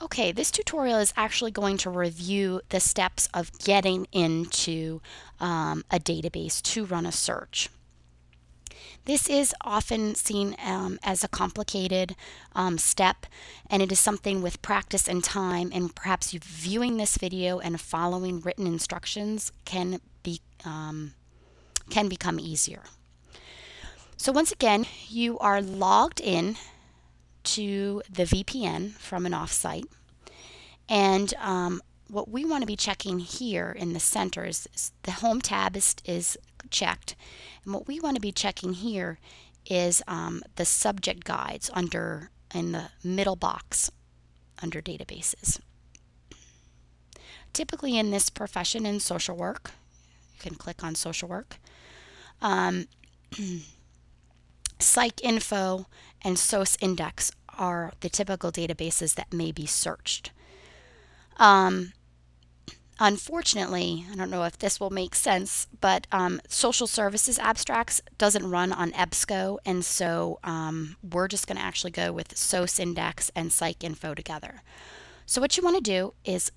Okay, this tutorial is actually going to review the steps of getting into a database to run a search. This is often seen as a complicated step, and it is something with practice and time, and perhaps you viewing this video and following written instructions can become easier. So once again, you are logged in to the VPN from an offsite. And what we want to be checking here in the center is the home tab is checked. And what we want to be checking here is the subject guides in the middle box under databases. Typically in this profession in social work, you can click on social work. Psych info and SOS index are the typical databases that may be searched. Unfortunately, I don't know if this will make sense, but social services abstracts doesn't run on EBSCO, and so we're just going to actually go with SOS index and psych info together. So what you want to do is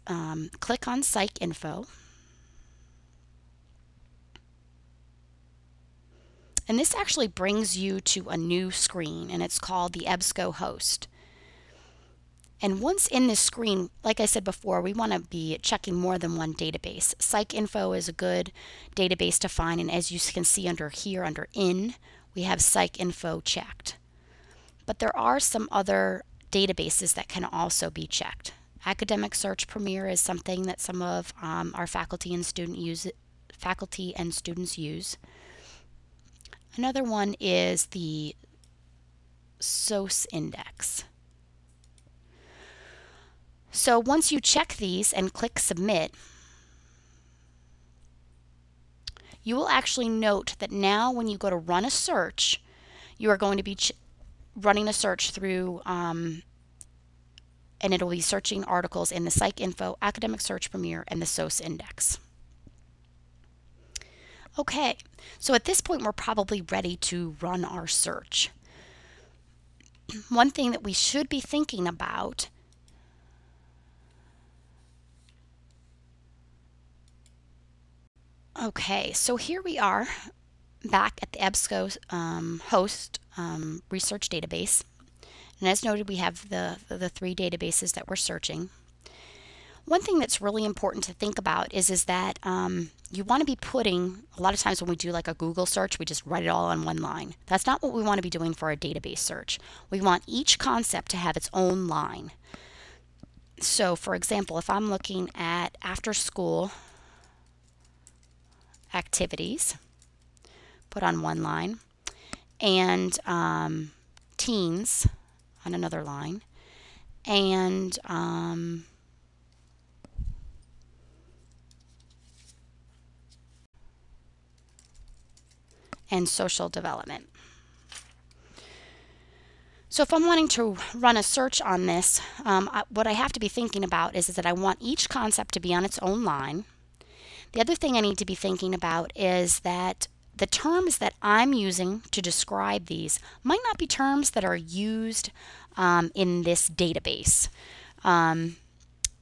click on psych info, and this actually brings you to a new screen, and it's called the EBSCO host. And once in this screen, like I said before, we want to be checking more than one database. Psych info is a good database to find, and as you can see under here, under in, we have psych info checked. But there are some other databases that can also be checked. Academic Search Premier is something that some of our faculty and students use. Another one is the SOS index. So once you check these and click submit, you will actually note that now when you go to run a search, you are going to be running a search through and it'll be searching articles in the Psych Info, Academic Search Premier, and the SOS index. Okay, so at this point we're probably ready to run our search. One thing that we should be thinking about Okay, so here we are back at the EBSCO host research database. And as noted, we have the three databases that we're searching. One thing that's really important to think about is that you want to be putting, a lot of times when we do like a Google search, we just write it all on one line. That's not what we want to be doing for a database search. We want each concept to have its own line. So for example, if I'm looking at after school activities, put on one line, and teens on another line, and social development. So if I'm wanting to run a search on this, what I have to be thinking about is that I want each concept to be on its own line. The other thing I need to be thinking about is that the terms that I'm using to describe these might not be terms that are used in this database.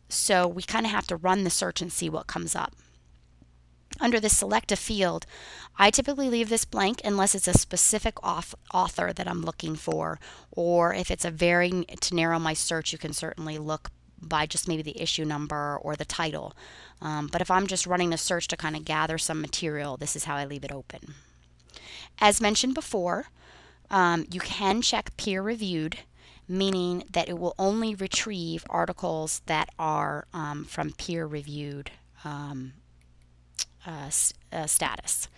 So we kind of have to run the search and see what comes up. Under the select a field, I typically leave this blank unless it's a specific author that I'm looking for, or if it's to narrow my search, you can certainly look by just maybe the issue number or the title. But if I'm just running a search to kind of gather some material, this is how I leave it open. As mentioned before, you can check peer reviewed, meaning that it will only retrieve articles that are from peer reviewed status.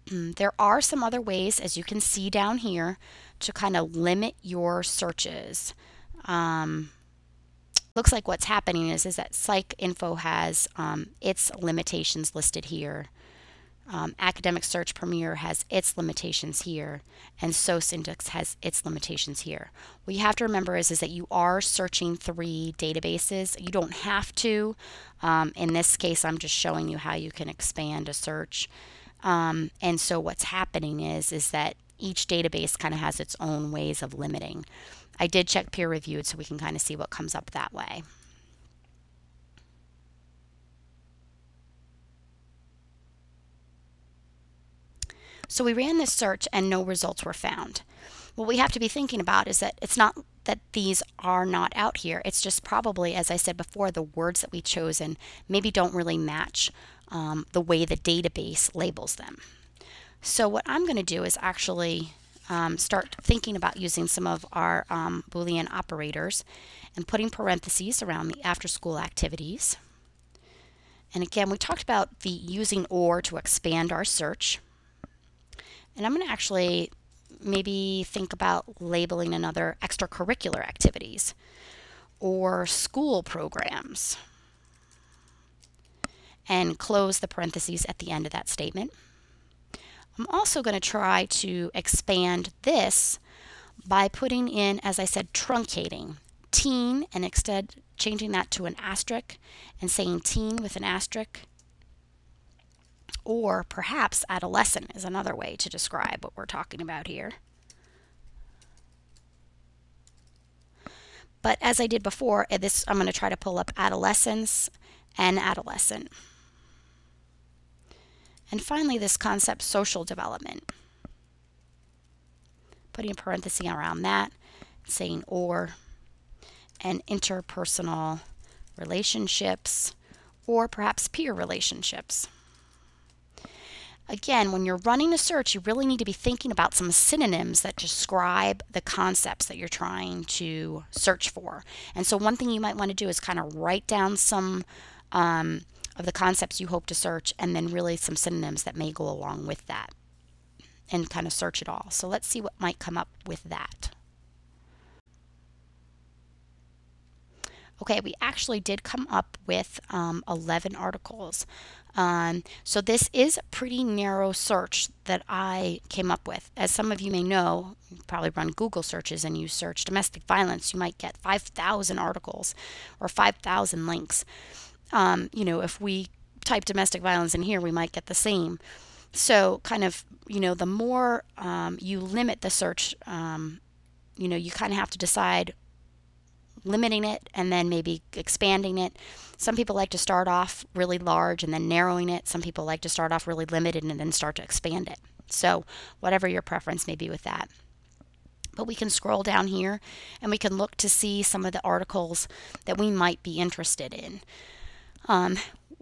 There are some other ways, as you can see down here, to kind of limit your searches. Looks like what's happening is that Psych Info has its limitations listed here. Academic Search Premier has its limitations here, and SOS Index has its limitations here. What you have to remember is that you are searching three databases. You don't have to. In this case, I'm just showing you how you can expand a search. And so what's happening is that each database kind of has its own ways of limiting. I did check peer reviewed so we can kind of see what comes up that way. So we ran this search and no results were found. What we have to be thinking about is that it's not that these are not out here. It's just probably, as I said before, the words that we've chosen maybe don't really match the way the database labels them. So what I'm going to do is actually start thinking about using some of our Boolean operators and putting parentheses around the after-school activities. And again, we talked about the using or to expand our search. And I'm going to actually maybe think about labeling another extracurricular activities or school programs and close the parentheses at the end of that statement. I'm also going to try to expand this by putting in, as I said, truncating teen and instead changing that to an asterisk and saying teen with an asterisk. Or perhaps adolescent is another way to describe what we're talking about here. But as I did before, I'm going to try to pull up adolescence and adolescent. And finally, this concept, social development. Putting a parenthesis around that, saying or, and interpersonal relationships, or perhaps peer relationships. Again, when you're running a search, you really need to be thinking about some synonyms that describe the concepts that you're trying to search for. And so one thing you might want to do is kind of write down some of the concepts you hope to search, and then really some synonyms that may go along with that, and kind of search it all. So let's see what might come up with that. Okay, we actually did come up with 11 articles. So this is a pretty narrow search that I came up with. As some of you may know, you probably run Google searches and you search domestic violence, you might get 5,000 articles or 5,000 links. If we type domestic violence in here, we might get the same. So kind of, the more you limit the search, you kind of have to decide limiting it and then maybe expanding it. Some people like to start off really large and then narrowing it. Some people like to start off really limited and then start to expand it. So whatever your preference may be with that. But we can scroll down here and we can look to see some of the articles that we might be interested in.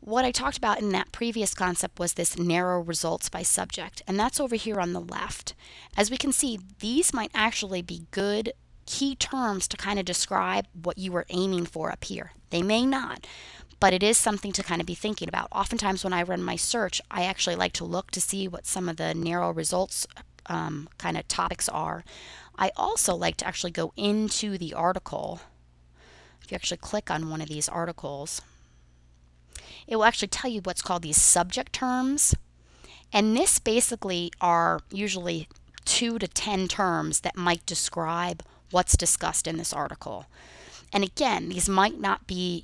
What I talked about in that previous concept was this narrow results by subject, and that's over here on the left. As we can see, these might actually be good key terms to kind of describe what you were aiming for up here. They may not, but it is something to kind of be thinking about. Oftentimes when I run my search, I actually like to look to see what some of the narrow results kind of topics are. I also like to actually go into the article. If you actually click on one of these articles, it will actually tell you what's called these subject terms. And this basically are usually 2 to 10 terms that might describe what's discussed in this article. And again, you might not be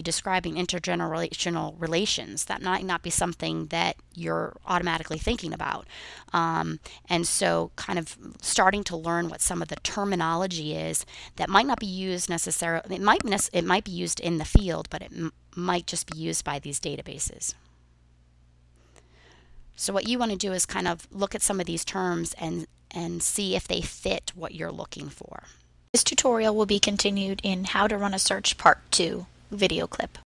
describing intergenerational relations. That might not be something that you're automatically thinking about. And so kind of starting to learn what some of the terminology is that might not be used necessarily. It might be used in the field, but it might just be used by these databases. So what you want to do is kind of look at some of these terms and see if they fit what you're looking for. This tutorial will be continued in How to Run a Search Part 2 video clip.